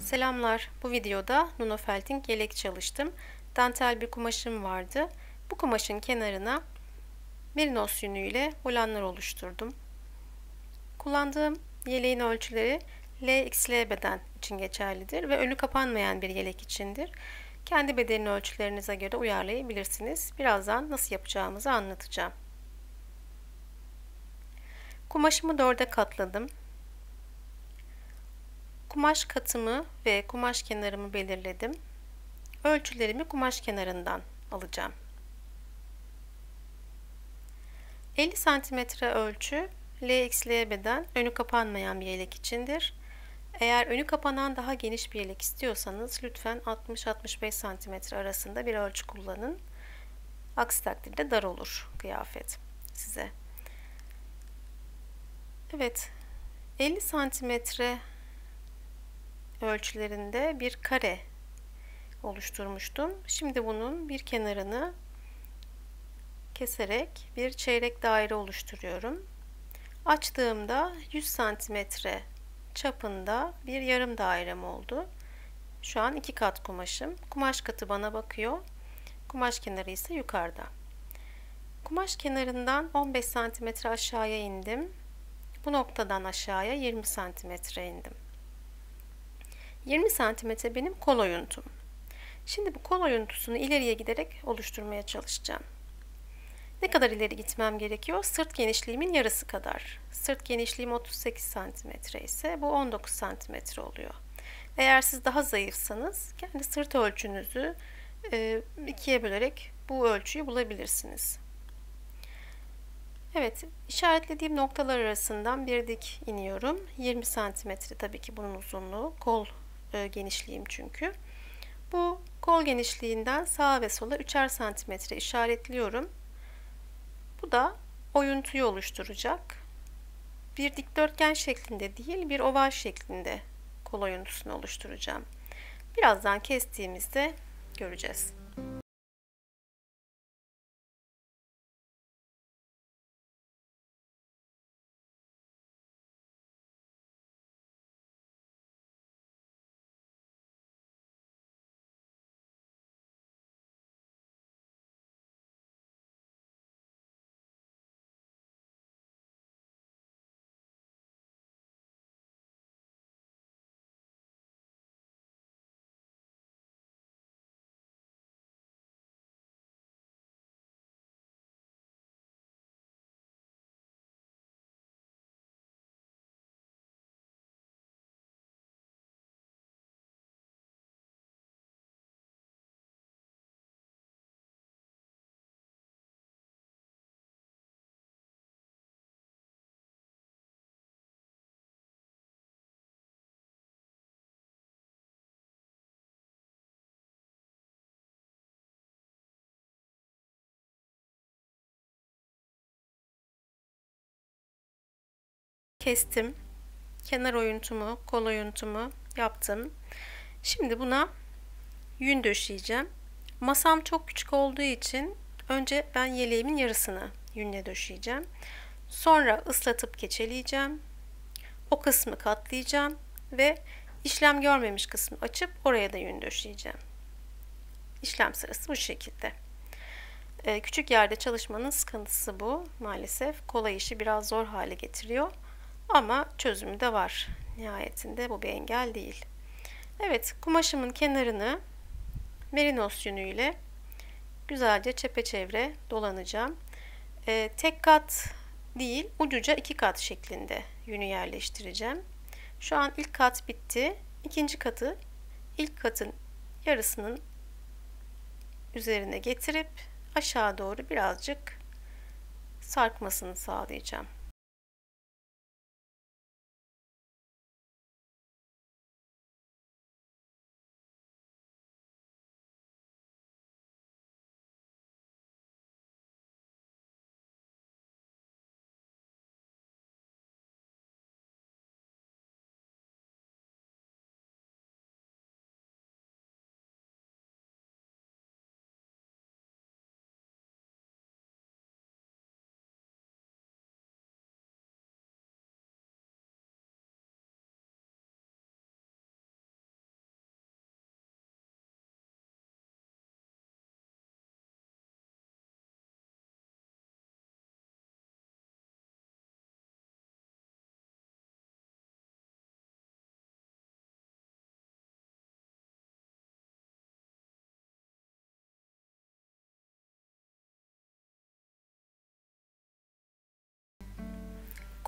Selamlar. Bu videoda Nunofelting yelek çalıştım. Dantel bir kumaşım vardı. Bu kumaşın kenarına merinos yünüyle volanlar oluşturdum. Kullandığım yeleğin ölçüleri LXL beden için geçerlidir ve önü kapanmayan bir yelek içindir. Kendi beden ölçülerinize göre uyarlayabilirsiniz. Birazdan nasıl yapacağımızı anlatacağım. Kumaşımı 4'e katladım. Kumaş katımı ve kumaş kenarımı belirledim. Ölçülerimi kumaş kenarından alacağım. 50 cm ölçü LXL beden önü kapanmayan bir yelek içindir. Eğer önü kapanan daha geniş bir yelek istiyorsanız lütfen 60-65 cm arasında bir ölçü kullanın. Aksi takdirde dar olur kıyafet size. Evet, 50 cm ölçülerinde bir kare oluşturmuştum. Şimdi bunun bir kenarını keserek bir çeyrek daire oluşturuyorum. Açtığımda 100 santimetre çapında bir yarım dairem oldu. Şu an 2 kat kumaşım. Kumaş katı bana bakıyor. Kumaş kenarı ise yukarıda. Kumaş kenarından 15 santimetre aşağıya indim. Bu noktadan aşağıya 20 santimetre indim. 20 santimetre benim kol oyuntum. Şimdi bu kol oyuntusunu ileriye giderek oluşturmaya çalışacağım. Ne kadar ileri gitmem gerekiyor? Sırt genişliğimin yarısı kadar. Sırt genişliğim 38 cm ise bu 19 cm oluyor. Eğer siz daha zayıfsanız kendi sırt ölçünüzü ikiye bölerek bu ölçüyü bulabilirsiniz. Evet, işaretlediğim noktalar arasından bir dik iniyorum. 20 cm tabii ki bunun uzunluğu. Kol genişliğim çünkü. Bu kol genişliğinden sağa ve sola 3'er santimetre işaretliyorum. Bu da oyuntuyu oluşturacak. Bir dikdörtgen şeklinde değil, bir oval şeklinde kol oyuntusunu oluşturacağım. Birazdan kestiğimizde göreceğiz. Kestim. Kenar oyuntumu, kol oyuntumu yaptım. Şimdi buna yün döşeyeceğim. Masam çok küçük olduğu için önce ben yeleğimin yarısını yünle döşeyeceğim. Sonra ıslatıp keçeleyeceğim. O kısmı katlayacağım ve işlem görmemiş kısmı açıp oraya da yün döşeyeceğim. İşlem sırası bu şekilde. Küçük yerde çalışmanın sıkıntısı bu. Maalesef kolay işi biraz zor hale getiriyor. Ama çözümü de var. Nihayetinde bu bir engel değil. Evet, kumaşımın kenarını merinos yünüyle güzelce çepeçevre dolanacağım. Tek kat değil, ucuca 2 kat şeklinde yünü yerleştireceğim. Şu an ilk kat bitti. İkinci katı ilk katın yarısının üzerine getirip aşağı doğru birazcık sarkmasını sağlayacağım.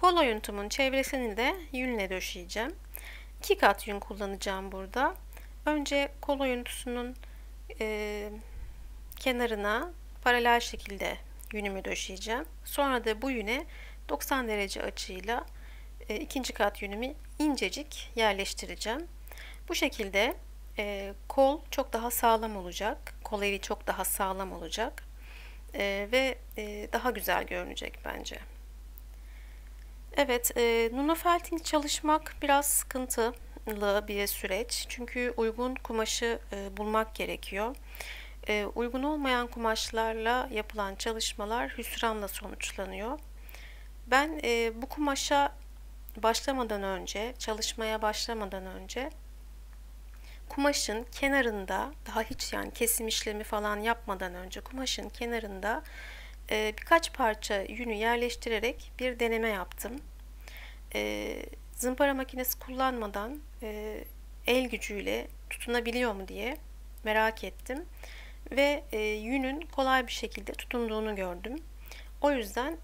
Kol oyuntumun çevresini de yünle döşeyeceğim. 2 kat yün kullanacağım burada. Önce kol oyuntusunun kenarına paralel şekilde yünümü döşeyeceğim. Sonra da bu yüne 90 derece açıyla ikinci kat yünümü incecik yerleştireceğim. Bu şekilde kol çok daha sağlam olacak. Kol evi çok daha sağlam olacak. Ve daha güzel görünecek bence. Evet, Nunofelting çalışmak biraz sıkıntılı bir süreç. Çünkü uygun kumaşı bulmak gerekiyor. Uygun olmayan kumaşlarla yapılan çalışmalar hüsranla sonuçlanıyor. Ben bu kumaşa başlamadan önce, çalışmaya başlamadan önce kumaşın kenarında, daha hiç yani kesim işlemi falan yapmadan önce kumaşın kenarında birkaç parça yünü yerleştirerek bir deneme yaptım. Zımpara makinesi kullanmadan el gücüyle tutunabiliyor mu diye merak ettim ve yünün kolay bir şekilde tutunduğunu gördüm. O yüzden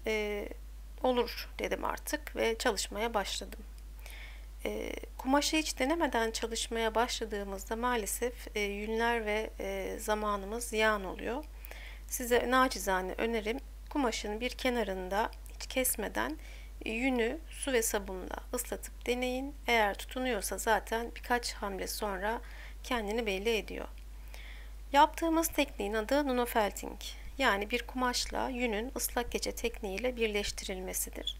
olur dedim artık ve çalışmaya başladım. Kumaşı hiç denemeden çalışmaya başladığımızda maalesef yünler ve zamanımız ziyan oluyor. Size nacizane önerim, kumaşın bir kenarında hiç kesmeden yünü su ve sabunla ıslatıp deneyin. Eğer tutunuyorsa zaten birkaç hamle sonra kendini belli ediyor. Yaptığımız tekniğin adı Nunofelting. Yani bir kumaşla yünün ıslak gece tekniğiyle birleştirilmesidir.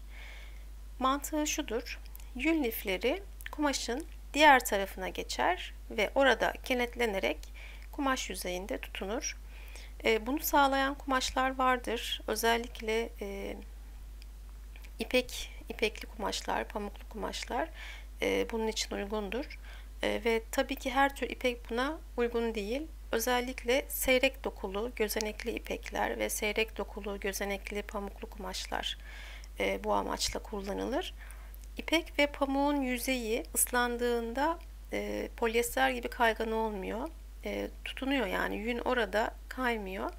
Mantığı şudur: yün lifleri kumaşın diğer tarafına geçer ve orada kenetlenerek kumaş yüzeyinde tutunur. Bunu sağlayan kumaşlar vardır. Özellikle ipekli kumaşlar, pamuklu kumaşlar bunun için uygundur. Ve tabii ki her tür ipek buna uygun değil. Özellikle seyrek dokulu, gözenekli ipekler ve seyrek dokulu, gözenekli pamuklu kumaşlar bu amaçla kullanılır. İpek ve pamuğun yüzeyi ıslandığında polyester gibi kaygan olmuyor. Tutunuyor, yani yün orada kaymıyor.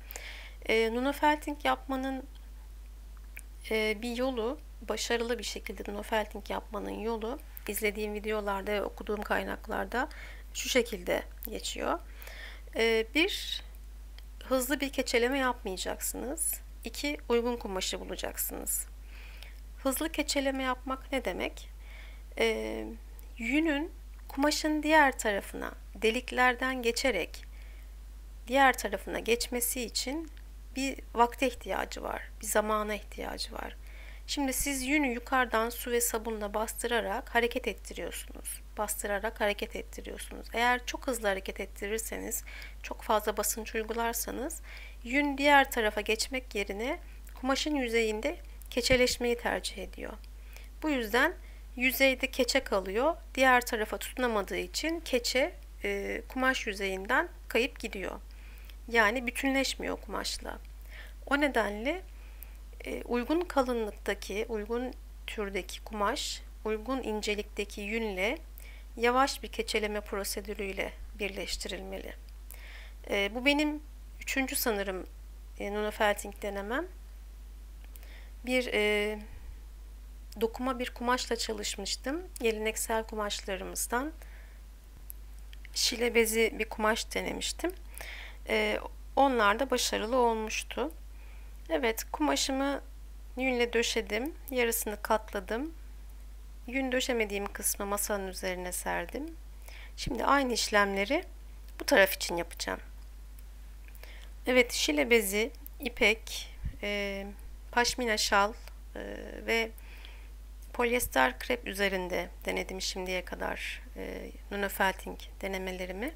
Nunofelting yapmanın bir yolu, başarılı bir şekilde Nunofelting yapmanın yolu, izlediğim videolarda ve okuduğum kaynaklarda şu şekilde geçiyor. Bir, hızlı bir keçeleme yapmayacaksınız. 2, uygun kumaşı bulacaksınız. Hızlı keçeleme yapmak ne demek? Yünün kumaşın diğer tarafına deliklerden geçerek diğer tarafına geçmesi için bir vakte ihtiyacı var, bir zamana ihtiyacı var. Şimdi siz yünü yukarıdan su ve sabunla bastırarak hareket ettiriyorsunuz. Bastırarak hareket ettiriyorsunuz. Eğer çok hızlı hareket ettirirseniz, çok fazla basınç uygularsanız yün diğer tarafa geçmek yerine kumaşın yüzeyinde keçeleşmeyi tercih ediyor. Bu yüzden yüzeyde keçe kalıyor. Diğer tarafa tutunamadığı için keçe kumaş yüzeyinden kayıp gidiyor. Yani bütünleşmiyor kumaşla. O nedenle uygun kalınlıktaki, uygun türdeki kumaş, uygun incelikteki yünle yavaş bir keçeleme prosedürüyle birleştirilmeli. Bu benim 3. sanırım Nunofelting denemem. Bir dokuma bir kumaşla çalışmıştım. Geleneksel kumaşlarımızdan şile bezi bir kumaş denemiştim. Onlar da başarılı olmuştu. Evet, kumaşımı yünle döşedim. Yarısını katladım. Yün döşemediğim kısmı masanın üzerine serdim. Şimdi aynı işlemleri bu taraf için yapacağım. Evet, şile bezi, ipek, paşmina şal ve polyester krep üzerinde denedim şimdiye kadar Nunofelting denemelerimi.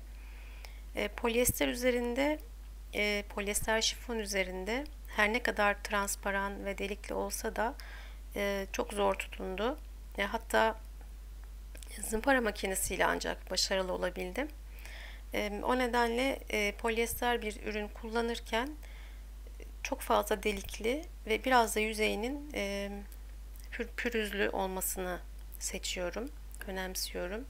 Polyester üzerinde, polyester şifon üzerinde her ne kadar transparan ve delikli olsa da çok zor tutundu. Hatta zımpara makinesiyle ancak başarılı olabildim. O nedenle polyester bir ürün kullanırken çok fazla delikli ve biraz da yüzeyinin pürüzlü olmasını seçiyorum, önemsiyorum.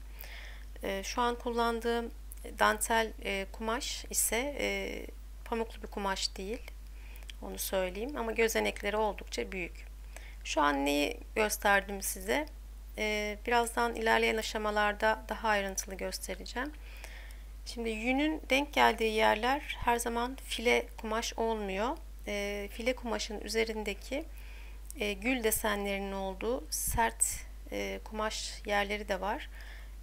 Şu an kullandığım dantel kumaş ise pamuklu bir kumaş değil, onu söyleyeyim, ama gözenekleri oldukça büyük. Şu an neyi gösterdim size? Birazdan ilerleyen aşamalarda daha ayrıntılı göstereceğim. Şimdi yünün denk geldiği yerler her zaman file kumaş olmuyor. File kumaşın üzerindeki gül desenlerinin olduğu sert kumaş yerleri de var.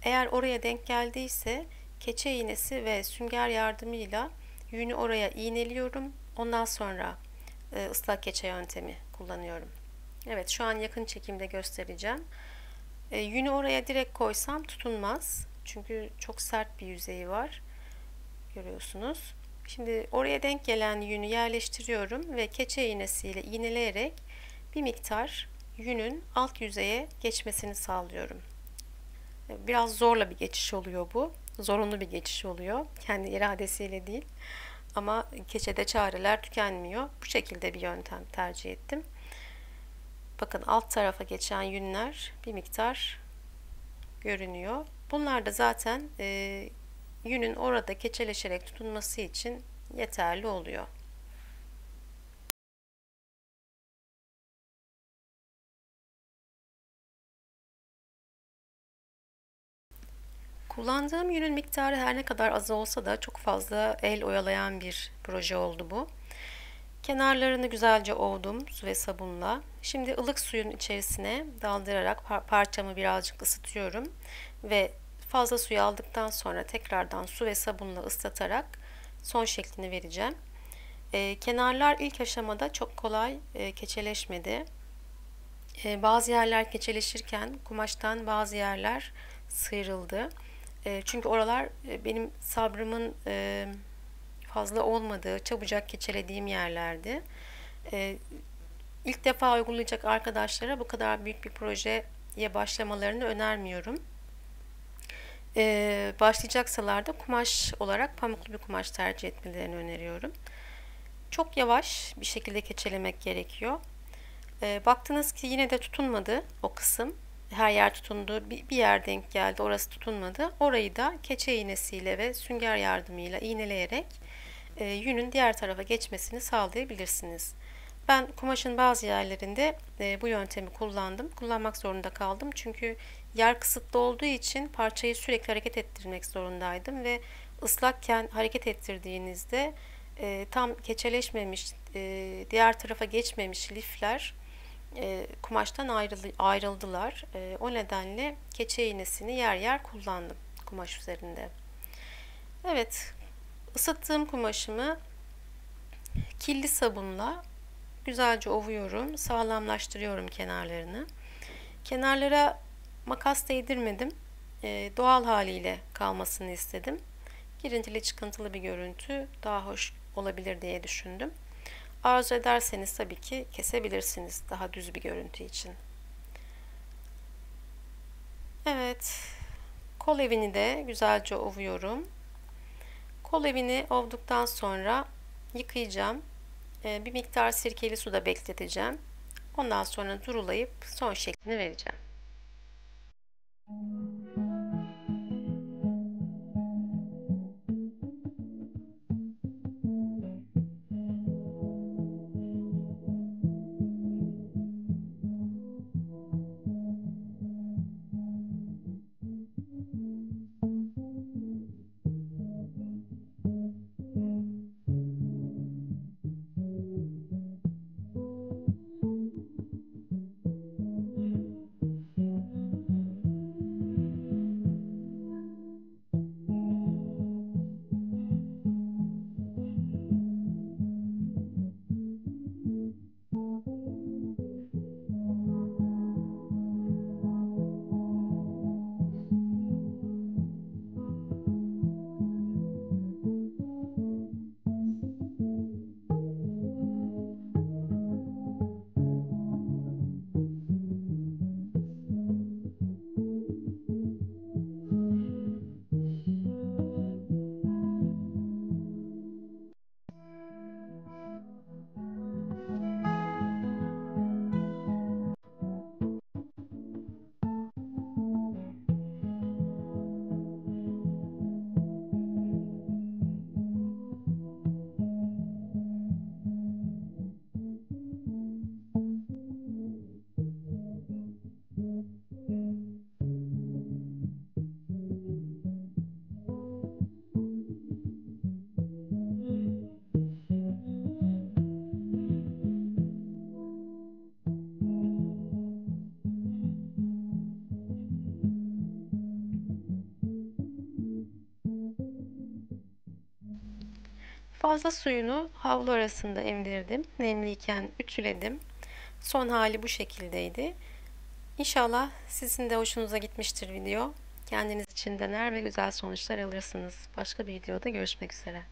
Eğer oraya denk geldiyse keçe iğnesi ve sünger yardımıyla yünü oraya iğneliyorum. Ondan sonra ıslak keçe yöntemi kullanıyorum. Evet, şu an yakın çekimde göstereceğim. Yünü oraya direkt koysam tutunmaz. Çünkü çok sert bir yüzeyi var. Görüyorsunuz. Şimdi oraya denk gelen yünü yerleştiriyorum ve keçe iğnesiyle iğneleyerek bir miktar yünün alt yüzeye geçmesini sağlıyorum. Biraz zorla bir geçiş oluyor bu. Zorunlu bir geçiş oluyor. Kendi iradesiyle değil. Ama keçede çareler tükenmiyor. Bu şekilde bir yöntem tercih ettim. Bakın alt tarafa geçen yünler bir miktar görünüyor. Bunlar da zaten yünün orada keçeleşerek tutunması için yeterli oluyor. Kullandığım yünün miktarı her ne kadar az olsa da çok fazla el oyalayan bir proje oldu bu. Kenarlarını güzelce ovdum su ve sabunla. Şimdi ılık suyun içerisine daldırarak parçamı birazcık ısıtıyorum ve fazla suyu aldıktan sonra tekrardan su ve sabunla ıslatarak son şeklini vereceğim. Kenarlar ilk aşamada çok kolay keçeleşmedi. Bazı yerler keçeleşirken kumaştan bazı yerler sıyrıldı. Çünkü oralar benim sabrımın fazla olmadığı, çabucak keçelediğim yerlerdi. İlk defa uygulayacak arkadaşlara bu kadar büyük bir projeye başlamalarını önermiyorum. Başlayacaksalar da kumaş olarak pamuklu bir kumaş tercih etmelerini öneriyorum. Çok yavaş bir şekilde keçelemek gerekiyor. Baktınız ki yine de tutunmadı o kısım. Her yer tutundu. Bir yer denk geldi. Orası tutunmadı. Orayı da keçe iğnesiyle ve sünger yardımıyla iğneleyerek yünün diğer tarafa geçmesini sağlayabilirsiniz. Ben kumaşın bazı yerlerinde bu yöntemi kullandım. Kullanmak zorunda kaldım. Çünkü yer kısıtlı olduğu için parçayı sürekli hareket ettirmek zorundaydım ve ıslakken hareket ettirdiğinizde tam keçeleşmemiş, diğer tarafa geçmemiş lifler kumaştan ayrıldılar. O nedenle keçe iğnesini yer yer kullandım kumaş üzerinde. Evet, ısıttığım kumaşımı kirli sabunla güzelce ovuyorum, sağlamlaştırıyorum kenarlarını. Kenarlara makas değdirmedim. Doğal haliyle kalmasını istedim. Girintili çıkıntılı bir görüntü daha hoş olabilir diye düşündüm. Arzu ederseniz tabii ki kesebilirsiniz daha düz bir görüntü için. Evet, kol evini de güzelce ovuyorum. Kol evini ovduktan sonra yıkayacağım. Bir miktar sirkeli suda bekleteceğim. Ondan sonra durulayıp son şeklini vereceğim. Fazla suyunu havlu arasında emdirdim. Nemliyken ütüledim. Son hali bu şekildeydi. İnşallah sizin de hoşunuza gitmiştir video. Kendiniz için dener ve güzel sonuçlar alırsınız. Başka bir videoda görüşmek üzere.